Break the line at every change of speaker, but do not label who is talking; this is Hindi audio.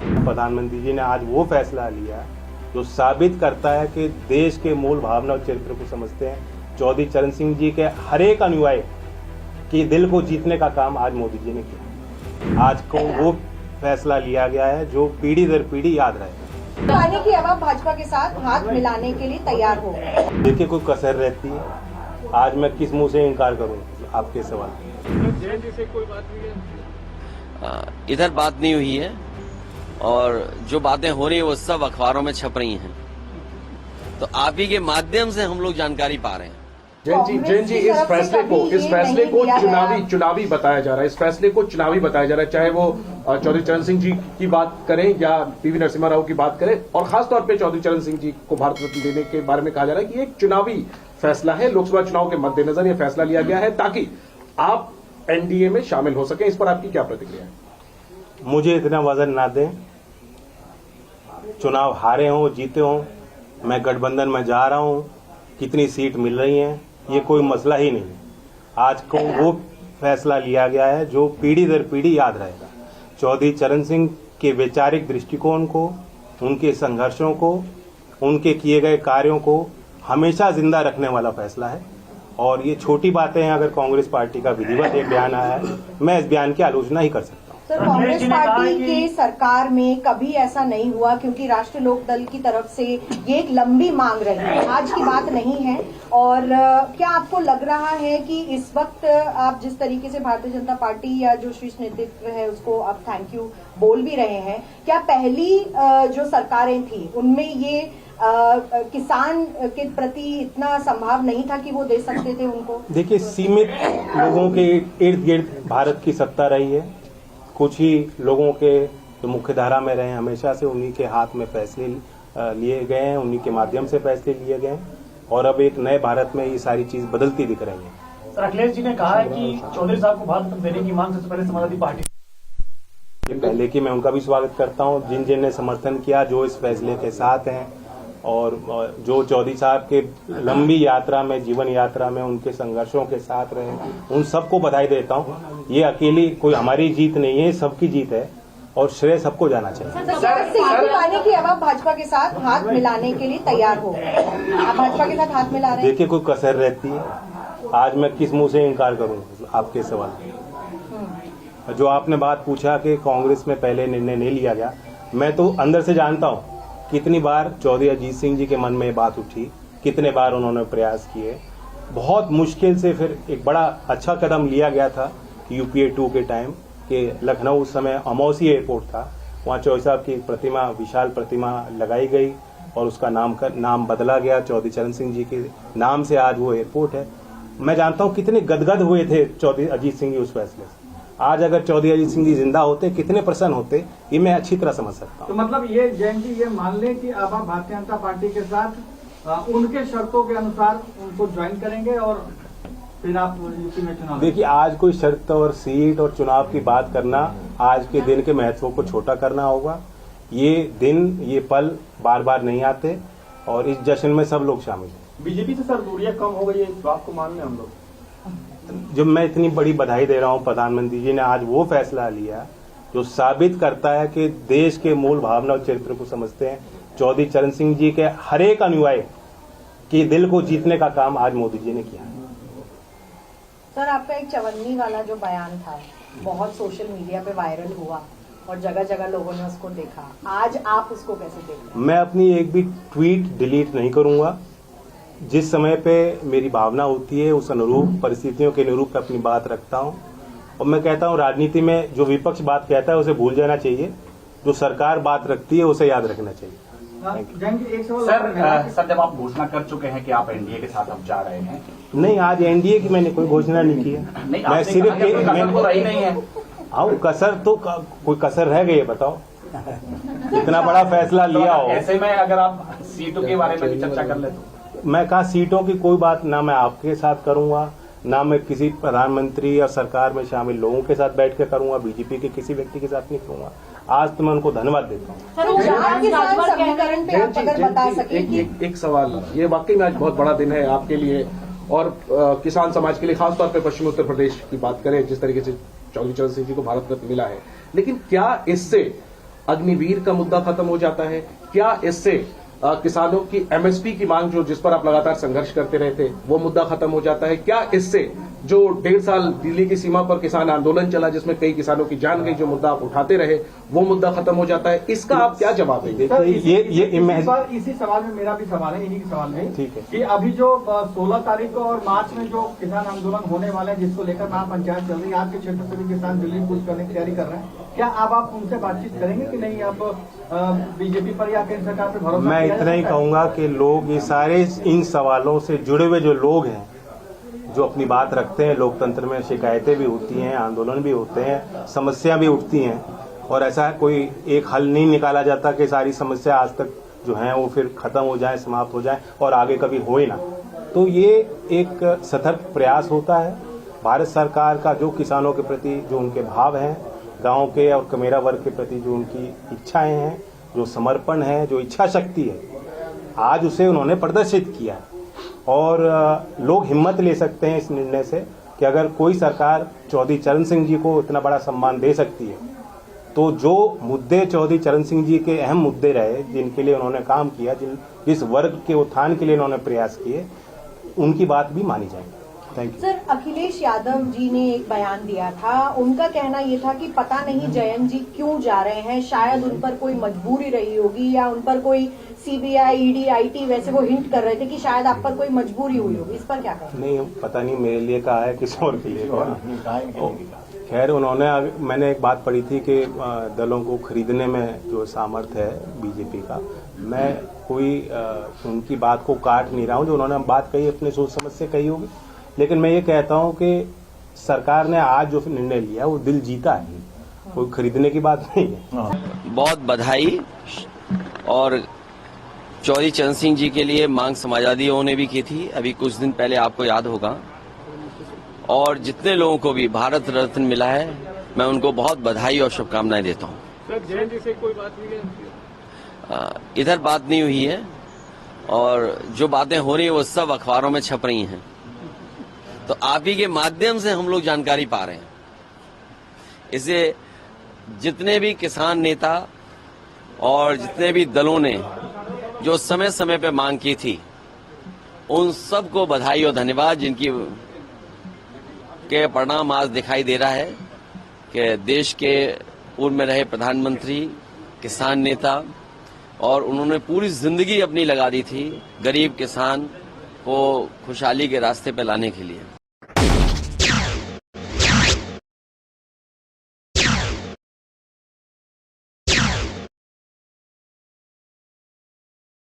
प्रधानमंत्री जी ने आज वो फैसला लिया जो साबित करता है कि देश के मूल भावना और चरित्र को समझते हैं। चौधरी चरण सिंह जी के हर एक अनुयायी के दिल को जीतने का काम आज मोदी जी ने किया। आज को वो फैसला लिया गया है जो पीढ़ी दर पीढ़ी याद रहेगा।
आने की अब आप भाजपा के साथ हाथ मिलाने के लिए तैयार हो?
देखिए, कोई कसर रहती है, आज मैं किस मुंह से इनकार करूं आपके सवाल।
कोई बात नहीं है, इधर बात नहीं हुई है और जो बातें हो रही है वो सब अखबारों में छप रही हैं, तो आप ही के माध्यम से हम लोग जानकारी पा रहे हैं।
जैन जी इस फैसले को चुनावी बताया जा रहा है। इस फैसले को चुनावी बताया जा रहा है, चाहे वो चौधरी चरण सिंह जी की बात करें या पीवी नरसिम्हा राव की बात करें, और खासतौर पे चौधरी चरण सिंह जी को भारत रत्न देने के बारे में कहा जा रहा है कि एक चुनावी फैसला है। लोकसभा चुनाव के मद्देनजर यह फैसला लिया गया है ताकि आप एनडीए में शामिल हो सके। इस पर आपकी क्या प्रतिक्रिया है?
मुझे इतना वजन ना दें, चुनाव हारे हों जीते हों, मैं गठबंधन में जा रहा हूं, कितनी सीट मिल रही हैं ये कोई मसला ही नहीं। आज को वो फैसला लिया गया है जो पीढ़ी दर पीढ़ी याद रहेगा। चौधरी चरण सिंह के वैचारिक दृष्टिकोण को, उनके संघर्षों को, उनके किए गए कार्यों को हमेशा जिंदा रखने वाला फैसला है। और ये छोटी बातें हैं, अगर कांग्रेस पार्टी का विधिवत एक बयान आया है, मैं इस बयान की आलोचना ही कर सकता हूँ।
सर, कांग्रेस पार्टी के सरकार में कभी ऐसा नहीं हुआ, क्योंकि राष्ट्रीय लोक दल की तरफ से ये एक लंबी मांग रही है, आज की बात नहीं है। और क्या आपको लग रहा है कि इस वक्त आप जिस तरीके से भारतीय जनता पार्टी या जो शीर्ष नेतृत्व है उसको आप थैंक यू बोल भी रहे हैं, क्या पहली जो सरकारें थी उनमें ये किसान के प्रति इतना संभाव नहीं था कि वो दे सकते थे उनको? देखिए, सीमित लोगों के इर्द गिर्द भारत की सत्ता रही है। कुछ ही लोगों के जो मुख्य धारा में रहे हमेशा से, उन्हीं के हाथ में फैसले लिए गए हैं, उन्हीं के माध्यम से फैसले लिए गए हैं, और अब एक नए भारत में ये सारी चीज बदलती दिख रही है।
सर, अखिलेश जी ने कहा है कि चौधरी साहब को भारत रत्न देने की मांग सबसे पहले समाजवादी पार्टी
पहले की मैं उनका भी स्वागत करता हूं, जिन ने समर्थन किया, जो इस फैसले के साथ हैं, और जो चौधरी साहब के लंबी यात्रा में, जीवन यात्रा में उनके संघर्षों के साथ रहे, उन सबको बधाई देता हूं। ये अकेली कोई हमारी जीत नहीं है, सबकी जीत है और श्रेय सबको जाना चाहिए।
आने की अब आप भाजपा के साथ हाथ मिलाने के लिए तैयार हो? आप भाजपा के साथ हाथ मिला रहे हैं?
देखिए, कोई कसर रहती है, आज मैं किस मुंह से इनकार करूं आपके सवाल। जो आपने बात पूछा कि कांग्रेस में पहले निर्णय नहीं लिया गया, मैं तो अंदर से जानता हूं कितनी बार चौधरी अजीत सिंह जी के मन में ये बात उठी, कितने बार उन्होंने प्रयास किए। बहुत मुश्किल से फिर एक बड़ा अच्छा कदम लिया गया था यूपीए 2 के टाइम कि लखनऊ उस समय अमौसी एयरपोर्ट था, वहाँ चौधरी साहब की प्रतिमा, विशाल प्रतिमा लगाई गई और उसका नाम बदला गया, चौधरी चरण सिंह जी के नाम से आज वो एयरपोर्ट है। मैं जानता हूँ कितने गदगद हुए थे चौधरी अजीत सिंह जी उस फैसले से। आज अगर चौधरी अजीत सिंह जी जिंदा होते, कितने प्रसन्न होते, ये मैं अच्छी तरह समझ सकता हूँ।
तो मतलब ये जैन जी ये मान लें कि अब आप भारतीय जनता पार्टी के साथ उनके शर्तों के अनुसार उनको ज्वाइन करेंगे और फिर आप यूपी में चुनाव? देखिए,
आज कोई शर्त और सीट और चुनाव की बात करना, आज के दिन के महत्व को छोटा करना होगा। ये दिन, ये पल बार बार नहीं आते और इस जश्न में सब लोग शामिल हैं।
बीजेपी से सर दूरियां कम हो गई है, इस बात को मान लें हम लोग?
जब मैं इतनी बड़ी बधाई दे रहा हूं, प्रधानमंत्री जी ने आज वो फैसला लिया जो साबित करता है कि देश के मूल भावना और चरित्र को समझते हैं। चौधरी चरण सिंह जी के हर एक अनुयायी के दिल को जीतने का काम आज मोदी जी ने किया।
सर, आपका एक चवन्नी वाला जो बयान था बहुत सोशल मीडिया पे वायरल हुआ और जगह जगह लोगों ने उसको देखा, आज आप उसको कैसे देख रहे हैं?
मैं अपनी एक भी ट्वीट डिलीट नहीं करूंगा। जिस समय पे मेरी भावना होती है उस अनुरूप, परिस्थितियों के अनुरूप अपनी बात रखता हूं। और मैं कहता हूं, राजनीति में जो विपक्ष बात कहता है उसे भूल जाना चाहिए, जो सरकार बात रखती है उसे याद रखना चाहिए।
सर, जब आप घोषणा कर चुके हैं कि आप एनडीए के साथ अब जा रहे हैं?
नहीं, आज एनडीए की मैंने कोई घोषणा नहीं की है। मैं सिर्फ
नहीं है।
हाँ, कसर तो कोई कसर रह गई है, बताओ। इतना बड़ा फैसला लिया हो,
ऐसे में अगर आप सीटों के बारे में भी चर्चा कर ले तो?
मैं कहा सीटों की कोई बात ना मैं आपके साथ करूंगा, ना मैं किसी प्रधानमंत्री या सरकार में शामिल लोगों के साथ बैठ के करूंगा, बीजेपी के किसी व्यक्ति के साथ नहीं करूंगा। आज तो मैं उनको धन्यवाद देता हूँ।
एक सवाल, ये वाकई में आज बहुत बड़ा दिन है आपके लिए और किसान समाज के लिए, खासतौर पर पश्चिमी उत्तर प्रदेश की बात करें, जिस तरीके से चौधरी चरण सिंह जी को भारत रत्न मिला है, लेकिन क्या इससे अग्निवीर का मुद्दा खत्म हो जाता है? क्या इससे किसानों की एमएसपी की मांग जिस पर आप लगातार संघर्ष करते रहे थे वो मुद्दा खत्म हो जाता है? क्या इससे जो 1.5 साल दिल्ली की सीमा पर किसान आंदोलन चला जिसमें कई किसानों की जान गई, जो मुद्दा आप उठाते रहे वो मुद्दा खत्म हो जाता है? इसका आप क्या जवाब देंगे?
इसी सवाल में मेरा भी सवाल है, इन्हीं के सवाल में
ठीक है
कि अभी जो 16 तारीख को और मार्च में जो किसान आंदोलन होने वाला है जिसको लेकर महापंचायत चल रही है, आपके क्षेत्र से भी किसान दिल्ली कूच करने की तैयारी कर रहे हैं, क्या अब आप उनसे बातचीत करेंगे कि नहीं? आप बीजेपी पर या केंद्र सरकार पर भरोसा?
मैं इतना ही कहूंगा कि लोग ये सारे इन सवालों से जुड़े हुए जो लोग हैं, जो अपनी बात रखते हैं, लोकतंत्र में शिकायतें भी होती हैं, आंदोलन भी होते हैं, समस्या भी उठती हैं और ऐसा कोई एक हल नहीं निकाला जाता कि सारी समस्या आज तक जो है वो फिर खत्म हो जाए, समाप्त हो जाए और आगे कभी हो ही ना। तो ये एक सतत प्रयास होता है भारत सरकार का, जो किसानों के प्रति जो उनके भाव हैं, गांव के और कमेरा वर्ग के प्रति जो उनकी इच्छाएं हैं, जो समर्पण है, जो इच्छा शक्ति है, आज उसे उन्होंने प्रदर्शित किया है। और लोग हिम्मत ले सकते हैं इस निर्णय से कि अगर कोई सरकार चौधरी चरण सिंह जी को इतना बड़ा सम्मान दे सकती है तो जो मुद्दे चौधरी चरण सिंह जी के अहम मुद्दे रहे, जिनके लिए उन्होंने काम किया, जिस वर्ग के उत्थान के लिए उन्होंने प्रयास किए, उनकी बात भी मानी जाएगी। Thank you.
Sir, Akhilesh Yadav ji ने एक बयान दिया था, उनका कहना ये था कि पता नहीं जयंत जी क्यों जा रहे हैं, शायद उन पर कोई मजबूरी रही होगी या उन पर कोई सीबीआई, ईडी, आईटी वैसे वो हिंट कर रहे थे कि शायद आप पर कोई मजबूरी हुई होगी। इस पर क्या कहें?
नहीं, पता नहीं मेरे लिए कहा है, किसी और के लिए कहा। खैर, उन्होंने, मैंने एक बात पढ़ी थी कि दलों को खरीदने में जो सामर्थ्य है बीजेपी का, मैं कोई उनकी बात को काट नहीं रहा हूं। जो उन्होंने बात कही अपने सोच समझ से कही होगी, लेकिन मैं ये कहता हूं कि सरकार ने आज जो निर्णय लिया वो दिल जीता है, कोई खरीदने की बात नहीं है।
बहुत बधाई। और चौधरी चरण सिंह जी के लिए मांग समाजवादियों ने भी की थी अभी कुछ दिन पहले, आपको याद होगा। और जितने लोगों को भी भारत रत्न मिला है, मैं उनको बहुत बधाई और शुभकामनाएं देता हूं।
सर, जयंत जी से कोई बात हुई है?
इधर बात नहीं हुई है और जो बातें हो रही है वो सब अखबारों में छप रही हैं, तो आप ही के माध्यम से हम लोग जानकारी पा रहे हैं। इसे जितने भी किसान नेता और जितने भी दलों ने जो समय समय पे मांग की थी, उन सबको बधाई और धन्यवाद, जिनकी के परिणाम आज दिखाई दे रहा है कि देश के पूर्व में रहे प्रधानमंत्री, किसान नेता, और उन्होंने पूरी जिंदगी अपनी लगा दी थी गरीब किसान को खुशहाली के रास्ते पे लाने के लिए।